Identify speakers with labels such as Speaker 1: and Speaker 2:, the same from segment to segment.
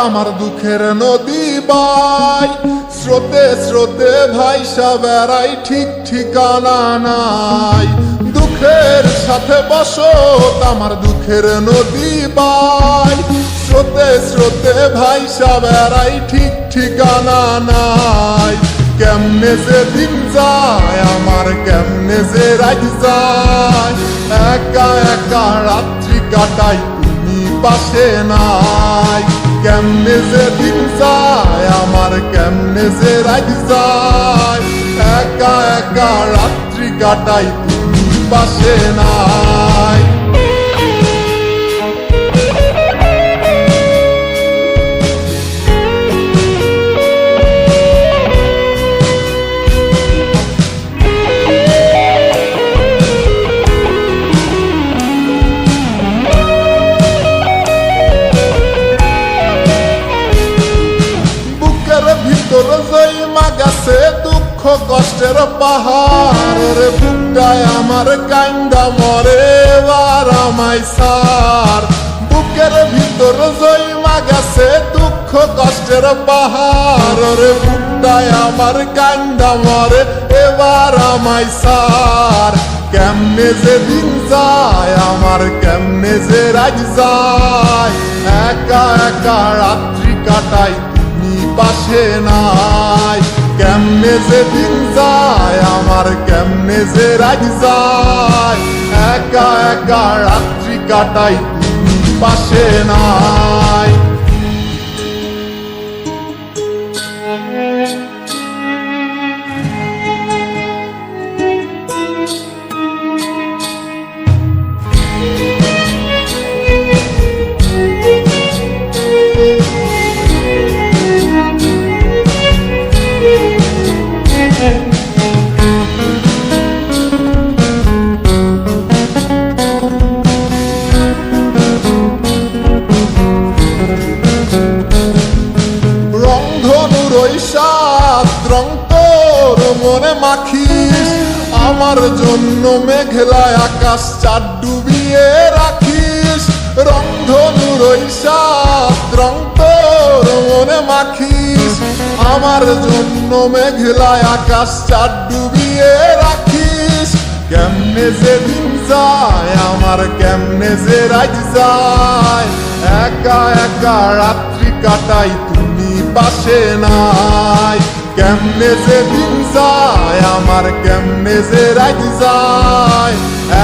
Speaker 1: আমার দুঃখের নদী বাই, স্রোতে স্রোতে ভাইসা বেড়াই, ঠিক ঠিকানা নাই। দুঃখের সাথে বসত আমার দুঃখের নদী বাই, স্রোতে স্রোতে ভাইসা বেড়াই, ঠিক ঠিকানা নাই। কেমনে যে দিন যায় আমার, কেমনে যে রাত যায়, একা একা রাত্রি কাটাই তুমি পাশে নাই। কেমনে যে দিন যায় আমার, কেমনে যে রাত যায়, একা একা রাত্রি কাটাই তুমি পাশে নাই। ভিতর জয়মা গেছে দুঃখ কষ্টের পাহাড়, রে বুকটায় আমার কান্দা মরে এবার আমায় সার। বুকের ভিতর জয়মা গেছে দুঃখ কষ্টের পাহাড়, রে বুকটায় আমার কান্দা মরে এবার আমায় সার। কেমনে যে দিন যায় আমার, কেমনে যে রাত যায়, একা একা রাত্রি কাটাই পাশে নাই। কেমনে যে দিন যায় আমার, কেমনে যে রাত যায়, একা একা রাত্রি কাটাই তুমি পাশে নাই। রং তোর মনে মাখিস, আমার জন্য মেঘলায় আকাশ চাঁদ ডুবিয়ে রাখিস। রংধনুর ওই সাত রং তোর মনে মাখিস, আমার জন্য মেঘলায় আকাশ চাঁদ ডুবিয়ে রাখিস। কেমনে যে দিন যায় আমার, কেমনে যে রাত যায়, একা একা রাত্রি কাটাই তুমি পাশে নাই। কেমনে যে দিন যায় আমার, কেমনে যে রাত যায়,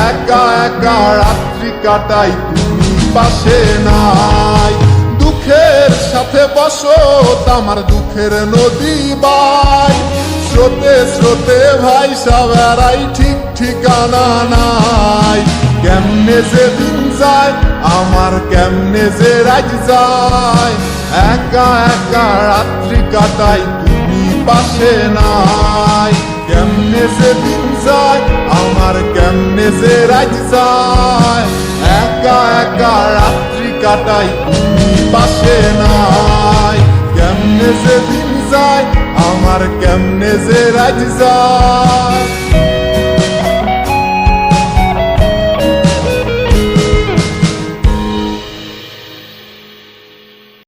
Speaker 1: একা একা রাত্রি কাটাই তুমি পাশে নাই। দুঃখের সাথে বসত আমার দুঃখের নদী বাই, স্রোতে স্রোতে ভাইসা বেড়াই, ঠিক ঠিকানা নাই। কেমনে যে দিন যায় আমার, কেমনে যে রাত যায়, একা একা রাত্রি কাটাই তুমি পাশে নাই। কেমনে যে দিন যায় আমার, কেমনে যে রাত যায়, একা একা রাত্রি কাটাই তুমি পাশে নাই। কেমনে যে দিন যায় আমার, কেমনে যে রাত যায়।